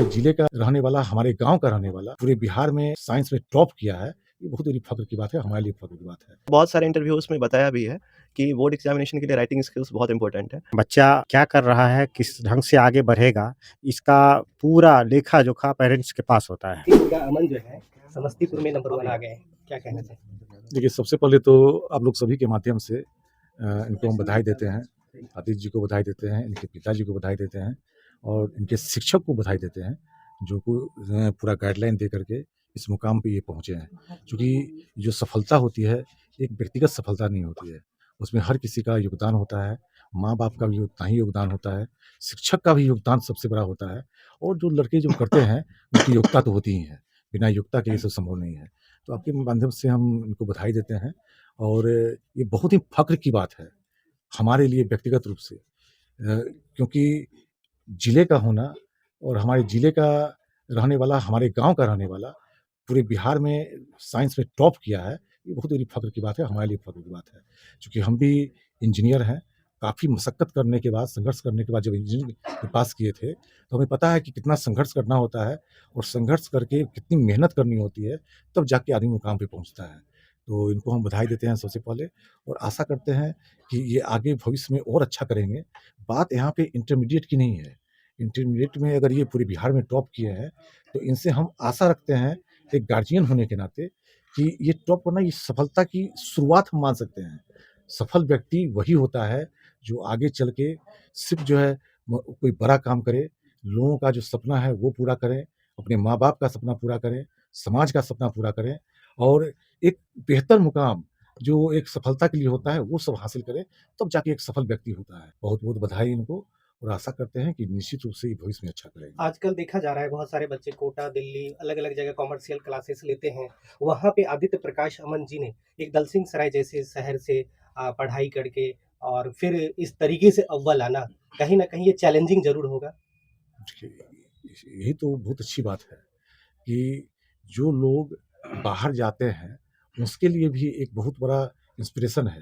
हमारे जिले का रहने वाला, हमारे गाँव का रहने वाला, पूरे बिहार में साइंस में टॉप किया है, ये बहुत बड़ी फ़ख्र की बात है, हमारे लिए फ़ख्र की बात है। बहुत सारे इंटरव्यूज़ में बताया भी है कि बोर्ड एग्ज़ामिनेशन के लिए राइटिंग स्किल्स बहुत इम्पोर्टेंट है। बच्चा क्या कर रहा है, किस ढंग से आगे बढ़ेगा, इसका पूरा लेखा-जोखा पेरेंट्स के पास होता है। उनका अमन जो है समस्तीपुर में नंबर 1 आ गए हैं, क्या कहना चाहेंगे? देखिए, सबसे पहले तो आप लोग सभी के माध्यम से इनको हम बधाई देते हैं। आतिश जी को बधाई देते हैं, इनके पिताजी को बधाई देते हैं और इनके शिक्षक को बधाई देते हैं, जो पूरा गाइडलाइन दे करके इस मुकाम पे ये पहुँचे हैं। चूँकि जो सफलता होती है, एक व्यक्तिगत सफलता नहीं होती है, उसमें हर किसी का योगदान होता है, माँ-बाप का भी उतना ही योगदान होता है, शिक्षक का भी योगदान सबसे बड़ा होता है और जो लड़के जो करते हैं, उनकी योग्यता तो होती ही है, बिना योग्यता के ये सब संभव नहीं है। तो आपके माध्यम से हम इनको बधाई देते हैं और ये बहुत ही फ़ख्र की बात है, हमारे लिए व्यक्तिगत रूप से। क्योंकि जिले का होना और हमारे जिले का रहने वाला, हमारे गाँव का रहने वाला, पूरे बिहार में साइंस में टॉप किया है, ये बहुत बड़ी फ़ख्र की बात है, हमारे लिए फ़ख्र की बात है। चूँकि हम भी इंजीनियर हैं, काफ़ी मशक्कत करने के बाद, संघर्ष करने के बाद जब इंजीनियरिंग पास किए थे, तो हमें पता है कि कितना संघर्ष करना होता है और संघर्ष करके कितनी मेहनत करनी होती है, तब जाके आदमी मुकाम पे पहुँचता है। तो इनको हम बधाई देते हैं सबसे पहले और आशा करते हैं कि ये आगे भविष्य में और अच्छा करेंगे। बात यहाँ पे इंटरमीडिएट की नहीं है, इंटरमीडिएट में अगर ये पूरे बिहार में टॉप किए हैं, तो इनसे हम आशा रखते हैं, एक गार्जियन होने के नाते, कि ये टॉप करना ये सफलता की शुरुआत हम मान सकते हैं। सफल व्यक्ति वही होता है, जो आगे चल के सिर्फ़ जो है कोई बड़ा काम करे, लोगों का जो सपना है वो पूरा करें, अपने माँ-बाप का सपना पूरा करें, समाज का सपना पूरा करें और एक बेहतर मुकाम जो एक सफलता के लिए होता है, वो सब हासिल करें, तब जाके एक सफल व्यक्ति होता है। बहुत-बहुत बधाई इनको और आशा करते हैं कि निश्चित रूप से ये भविष्य में अच्छा करेंगे। आजकल देखा जा रहा है बहुत सारे बच्चे कोटा, दिल्ली, अलग-अलग जगह कॉमर्शियल क्लासेस लेते हैं। वहाँ पे आदित्य प्रकाश अमन जी ने एक दलसिंह सराय जैसे शहर से पढ़ाई करके और फिर इस तरीके से अव्वल आना, कहीं न कहीं ये चैलेंजिंग ज़रूर होगा। देखिए, यही तो बहुत अच्छी बात है कि जो लोग बाहर जाते हैं, उसके लिए भी एक बहुत बड़ा इंस्पिरेशन है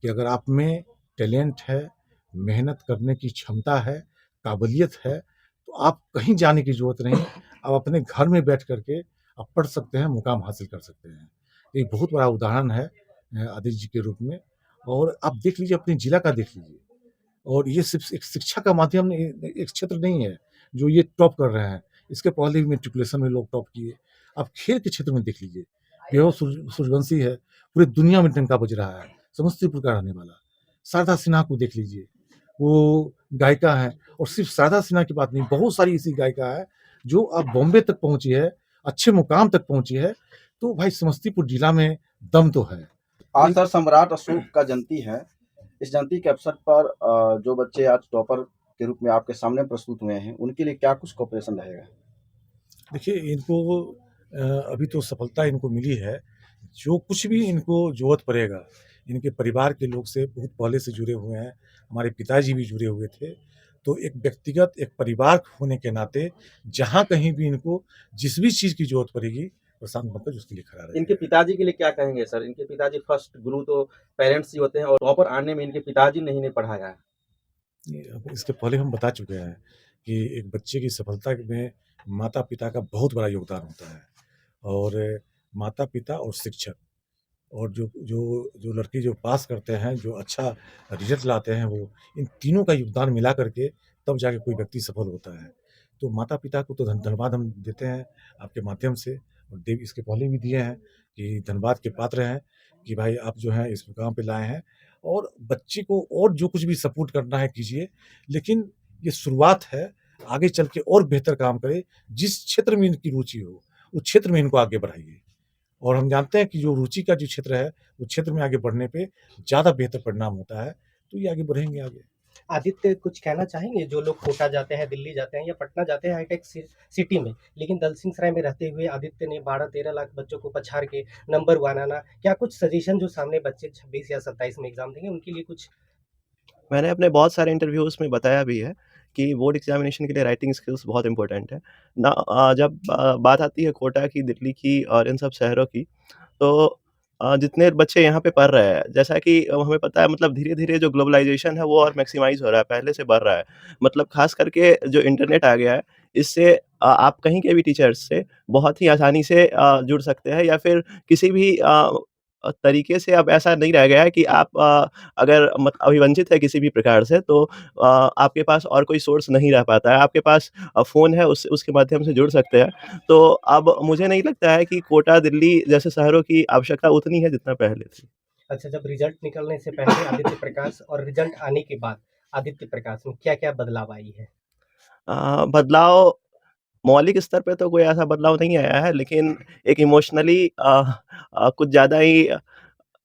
कि अगर आप में टैलेंट है, मेहनत करने की क्षमता है, काबिलियत है, तो आप कहीं जाने की ज़रूरत नहीं, आप अपने घर में बैठ कर के आप पढ़ सकते हैं, मुकाम हासिल कर सकते हैं। एक बहुत बड़ा उदाहरण है आदित्य जी के रूप में और आप देख लीजिए अपने जिला का देख लीजिए और ये सिर्फ़ एक शिक्षा का माध्यम नहीं, एक क्षेत्र नहीं है, जो ये टॉप कर रहे हैं। इसके पहले भी मैट्रिकुलेशन में लोग टॉप किए। आप खेल के क्षेत्र में देख लीजिए, वैभव सूर्यवंशी है, पूरी दुनिया में डंका बज रहा है, समस्तीपुर का रहने वाला। शारदा सिन्हा को देख लीजिए, वो गायिका हैं और सिर्फ़ शारदा सिन्हा की बात नहीं, बहुत सारी ऐसी गायिका है, जो अब बॉम्बे तक पहुँची है, अच्छे मुकाम तक पहुँची है, तो भाई समस्तीपुर जिला में दम तो है। आज सर सम्राट अशोक का जयंती है। इस जयंती के अवसर पर जो बच्चे आज टॉपर के रूप में आपके सामने प्रस्तुत हुए हैं, उनके लिए क्या कुछ कोऑपरेशन रहेगा? देखिए, इनको अभी तो सफलता इनको मिली है, जो कुछ भी इनको ज़रूरत पड़ेगा, इनके परिवार के लोग से बहुत पहले से जुड़े हुए हैं, हमारे पिताजी भी जुड़े हुए थे। तो एक व्यक्तिगत एक परिवार होने के नाते, जहाँ कहीं भी इनको जिस भी चीज़ की ज़रूरत पड़ेगी, प्रशांत पंकज उसके लिए खड़ा रहेगा। इनके पिताजी के लिए क्या कहेंगे सर? इनके पिताजी फर्स्ट गुरु तो पेरेंट्स ही होते हैं और टॉपर आने में इनके पिताजी ने ही नहीं पढ़ाया है। अब इसके पहले हम बता चुके हैं कि एक बच्चे की सफलता में माता-पिता का बहुत बड़ा योगदान होता है और माता-पिता और शिक्षक और जो लड़के जो पास करते हैं, जो अच्छा रिज़ल्ट लाते हैं वो, इन तीनों का योगदान मिला कर के तब जाके कोई व्यक्ति सफल होता है। तो माता-पिता को तो धन्यवाद हम देते हैं आपके माध्यम से और दे इसके पहले भी दिए हैं कि धन्यवाद के पात्र हैं कि भाई आप जो हैं इस मुकाम पे लाए हैं और बच्चे को और जो कुछ भी सपोर्ट करना है कीजिए, लेकिन ये शुरुआत है, आगे चल के और बेहतर काम करे, जिस क्षेत्र में इनकी रुचि हो, उस क्षेत्र में इनको आगे बढ़ाइए। और हम जानते हैं कि जो रुचि का जो क्षेत्र है, उस क्षेत्र में आगे बढ़ने पे ज़्यादा बेहतर परिणाम होता है, तो ये आगे बढ़ेंगे आगे। आदित्य कुछ कहना चाहेंगे जो लोग कोटा जाते हैं, दिल्ली जाते हैं या पटना जाते हैं हाईटेक सिटी में, लेकिन दलसिंह सराय में रहते हुए आदित्य ने 12-13 लाख बच्चों को पछाड़ के नंबर 1 आना, क्या कुछ सजेशन जो सामने बच्चे 26 या 27 में एग्ज़ाम देंगे उनके लिए कुछ? मैंने अपने बहुत सारे इंटरव्यूज़ में बताया भी है कि बोर्ड एग्ज़ामिनेशन के लिए राइटिंग स्किल्स बहुत इम्पोर्टेंट है। जब बात आती है कोटा की, दिल्ली की और इन सब शहरों की, तो जितने बच्चे यहाँ पे पढ़ रहे हैं, जैसा कि हमें पता है मतलब धीरे-धीरे जो ग्लोबलाइज़ेशन है वो और मैक्सिमाइज़ हो रहा है, पहले से बढ़ रहा है। मतलब ख़ास करके जो इंटरनेट आ गया है, इससे आप कहीं के भी टीचर्स से बहुत ही आसानी से जुड़ सकते हैं या फिर किसी भी तरीके से अब ऐसा नहीं रह गया है कि आप अगर मत अभिवंचित है किसी भी प्रकार से तो आपके पास और कोई सोर्स नहीं रह पाता है। आपके पास फ़ोन है उसके माध्यम से जुड़ सकते हैं। तो अब मुझे नहीं लगता है कि कोटा, दिल्ली जैसे शहरों की आवश्यकता उतनी है जितना पहले थी। अच्छा, जब रिजल्ट निकलने से पहले आदित्य प्रकाश और रिजल्ट आने के बाद आदित्य प्रकाश में क्या-क्या बदलाव आई है? बदलाव मौलिक स्तर पे तो कोई ऐसा बदलाव नहीं आया है, लेकिन एक इमोशनली कुछ ज़्यादा ही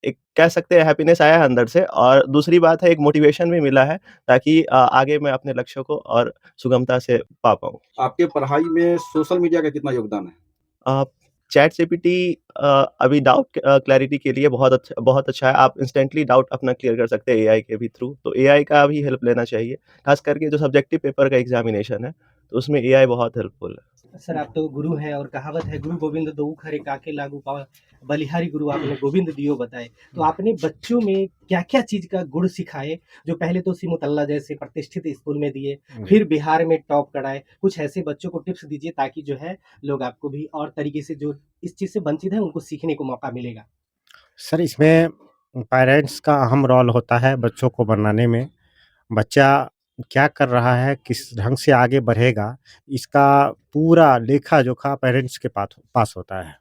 एक कह सकते हैं हैप्पीनेस आया है अंदर से और दूसरी बात है एक मोटिवेशन भी मिला है ताकि आगे मैं अपने लक्ष्यों को और सुगमता से पा पाऊँ। आपके पढ़ाई में सोशल मीडिया का कितना योगदान है? अ, चैट जीपीटी अभी डाउट क्लैरिटी के लिए बहुत अच्छा है। आप इंस्टेंटली डाउट अपना क्लियर कर सकते हैं एआई के भी थ्रू, तो एआई का भी हेल्प लेना चाहिए। ख़ास करके जो सब्जेक्टिव पेपर का एग्ज़ामिनेशन है, तो उसमें एआई बहुत हेल्पफुल है। सर, आप तो गुरु हैं और कहावत है गुरु गोविंद दोऊ खरे काके लागू पावै, बलिहारी गुरु आपने गोविंद दियो बताए। तो आपने बच्चों में क्या-क्या चीज़ का गुण सिखाए, जो पहले तो सिमुतल्ला जैसे प्रतिष्ठित स्कूल में दिए, फिर बिहार में टॉप कराए? कुछ ऐसे बच्चों को टिप्स दीजिए ताकि जो है लोग आपको भी और तरीके से जो इस चीज़ से वंचित हैं उनको सीखने को मौका मिलेगा। सर इसमें पेरेंट्स का अहम रोल होता है बच्चों को बनाने में। बच्चा क्या कर रहा है, किस ढंग से आगे बढ़ेगा, इसका पूरा लेखा-जोखा पेरेंट्स के पास होता है।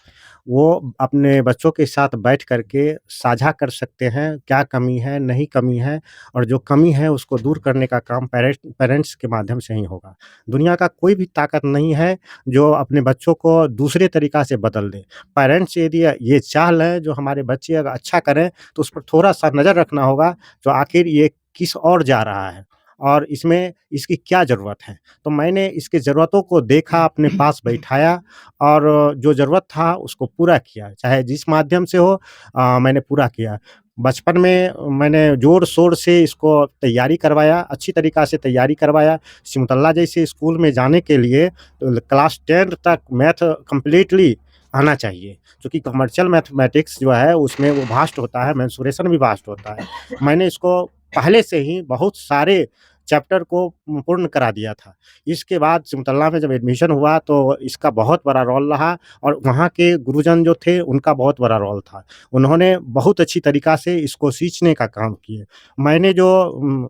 वो अपने बच्चों के साथ बैठ कर के साझा कर सकते हैं, क्या कमी है, नहीं कमी है और जो कमी है उसको दूर करने का काम पेरेंट्स के माध्यम से ही होगा। दुनिया का कोई भी ताकत नहीं है जो अपने बच्चों को दूसरे तरीक़ा से बदल दे। पेरेंट्स यदि ये चाह लें जो हमारे बच्चे अगर अच्छा करें, तो उस पर थोड़ा-सा नज़र रखना होगा, तो आखिर ये किस ओर जा रहा है और इसमें इसकी क्या ज़रूरत है। तो मैंने इसकी ज़रूरतों को देखा, अपने पास बैठाया और जो ज़रूरत था उसको पूरा किया, चाहे जिस माध्यम से हो मैंने पूरा किया। बचपन में मैंने ज़ोर-शोर से इसको तैयारी करवाया, अच्छी तरीक़ा से तैयारी करवाया। सिमुतल्ला जैसे स्कूल में जाने के लिए क्लास 10 तक मैथ कंप्लीटली आना चाहिए, क्योंकि कमर्शियल मैथमेटिक्स जो है उसमें वो वास्ट होता है, मेंसुरेशन भी वास्ट होता है। मैंने इसको पहले से ही बहुत सारे चैप्टर को पूर्ण करा दिया था। इसके बाद सिमुतल्ला में जब एडमिशन हुआ तो इसका बहुत बड़ा रोल रहा और वहाँ के गुरुजन जो थे उनका बहुत बड़ा रोल था। उन्होंने बहुत अच्छी तरीक़ा से इसको सींचने का काम किए। मैंने जो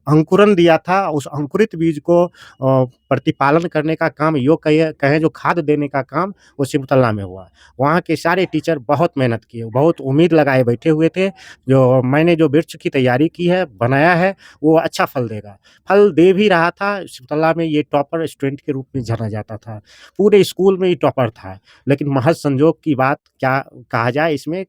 अंकुरन दिया था उस अंकुरित बीज को प्रतिपालन करने का काम यूँ कहें जो खाद देने का काम वो सिमुतल्ला में हुआ। वहाँ के सारे टीचर बहुत मेहनत किए, बहुत उम्मीद लगाए बैठे हुए थे, जो मैंने जो वृक्ष की तैयारी की है, बनाया है, वो अच्छा फल देगा। फल दे भी रहा था, सिमुतल्ला में ये टॉपर स्टूडेंट के रूप में जाना जाता था। पूरे स्कूल में ये टॉपर था, लेकिन महज़ संजोग की बात क्या कहा जाए इसमें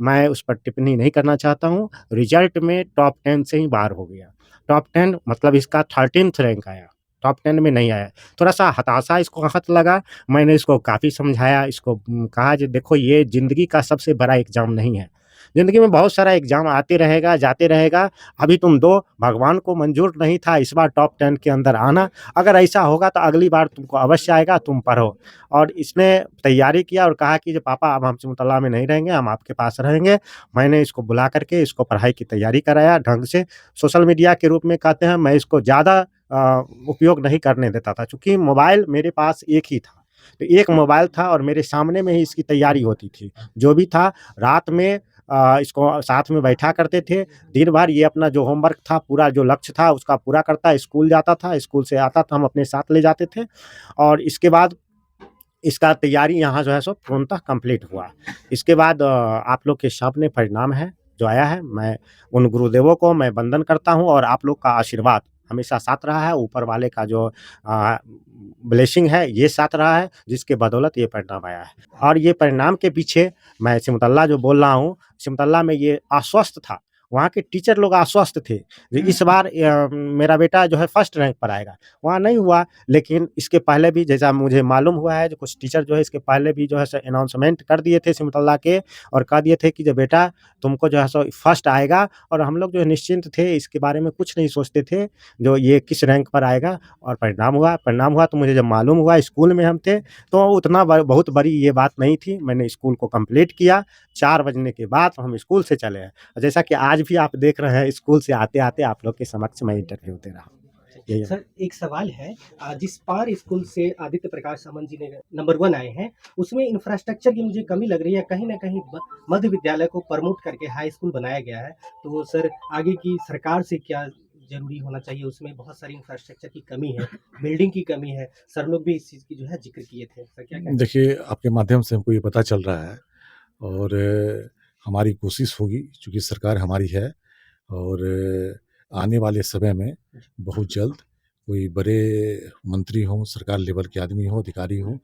मैं उस पर टिप्पणी नहीं करना चाहता हूँ। रिज़ल्ट में टॉप 10 से ही बाहर हो गया। टॉप 10 मतलब इसका 13th रैंक आया, टॉप 10 में नहीं आया। थोड़ा-सा हताशा इसको आहत लगा, मैंने इसको काफ़ी समझाया, इसको कहा कि देखो ये ज़िंदगी का सबसे बड़ा एग्ज़ाम नहीं है। ज़िंदगी में बहुत सारा एग्ज़ाम आते रहेगा, जाते रहेगा, अभी तुम दो, भगवान को मंज़ूर नहीं था इस बार टॉप 10 के अंदर आना, अगर ऐसा होगा तो अगली बार तुमको अवश्य आएगा, तुम पढ़ो। और इसने तैयारी किया और कहा कि जो पापा अब हम सिमुतल्ला में नहीं रहेंगे, हम आपके पास रहेंगे। मैंने इसको बुला कर के इसको पढ़ाई की तैयारी कराया ढंग से। सोशल मीडिया के रूप में कहते हैं मैं इसको ज़्यादा उपयोग नहीं करने देता था, चूँकि मोबाइल मेरे पास एक ही था। तो एक मोबाइल था और मेरे सामने में ही इसकी तैयारी होती थी। जो भी था रात में इसको साथ में बैठा करते थे, दिन भर ये अपना जो होमवर्क था, पूरा जो लक्ष्य था उसका पूरा करता, स्कूल जाता था, स्कूल से आता था, हम अपने साथ ले जाते थे और इसके बाद इसका तैयारी यहाँ जो है सो पूर्णतः कंप्लीट हुआ। इसके बाद आप लोग के सामने परिणाम है, जो आया है। मैं उन गुरुदेवों को मैं वंदन करता हूँ और आप लोग का आशीर्वाद हमेशा साथ रहा है, ऊपर वाले का जो ब्लेसिंग है ये साथ रहा है, जिसके बदौलत ये परिणाम आया है। और ये परिणाम के पीछे मैं सिमुतल्ला जो बोल रहा हूँ, सिमुतल्ला में ये अस्वस्थ था वहाँ के टीचर लोग आश्वस्त थे कि इस बार मेरा बेटा जो है फर्स्ट रैंक पर आएगा। वहाँ नहीं हुआ, लेकिन इसके पहले भी जैसा मुझे मालूम हुआ है, जो कुछ टीचर जो है इसके पहले भी जो है सो अनाउंसमेंट कर दिए थे सिमटल्ला के, और कह दिए थे कि जो बेटा तुमको जो है सो फर्स्ट आएगा, और हम लोग जो है निश्चिंत थे, इसके बारे में कुछ नहीं सोचते थे जो ये किस रैंक पर आएगा। और परिणाम हुआ तो मुझे जब मालूम हुआ, स्कूल में हम थे, तो उतना बहुत बड़ी ये बात नहीं थी। मैंने स्कूल को कंप्लीट किया, 4 बजने के बाद हम स्कूल से चले हैं। जैसा कि आज भी आप देख रहे हैं, स्कूल से आते-आते आप लोग के समक्ष मैं इंटरव्यू दे रहा हूँ। यही है। सर एक सवाल है, जिस पार स्कूल से आदित्य प्रकाश सामंत जी ने नंबर 1 आए हैं, उसमें इंफ्रास्ट्रक्चर की मुझे कमी लग रही है। कहीं न कहीं मध्य विद्यालय को प्रमोट करके हाई स्कूल बनाया गया है। तो सर आगे की सरकार से क्या ज़रूरी होना चाहिए? उसमें बहुत सारी इंफ्रास्ट्रक्चर की कमी है, बिल्डिंग की कमी है। सर लोग भी इस चीज़ की जो है ज़िक्र किए थे। सर क्या कहेंगे? देखिए, आपके माध्यम से हमको ये पता चल रहा है, और हमारी कोशिश होगी, चूँकि सरकार हमारी है, और आने वाले समय में बहुत जल्द कोई बड़े मंत्री हों, सरकार लेवल के आदमी हों, अधिकारी हों,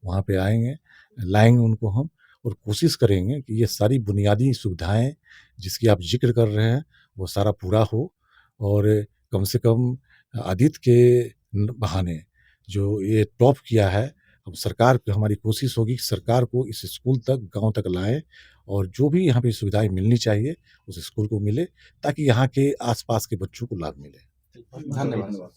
वहाँ पे आएँगे, लाएँगे उनको हम, और कोशिश करेंगे कि ये सारी बुनियादी सुविधाएँ जिसकी आप ज़िक्र कर रहे हैं, वो सारा पूरा हो, और कम से कम आदित्य के बहाने जो ये टॉप किया है, अब सरकार की हमारी कोशिश होगी कि सरकार को इस स्कूल तक, गाँव तक लाएँ, और जो भी यहाँ पे सुविधाएँ मिलनी चाहिए, उस स्कूल को मिले, ताकि यहाँ के आस-पास के बच्चों को लाभ मिले। बहुत-बहुत धन्यवाद।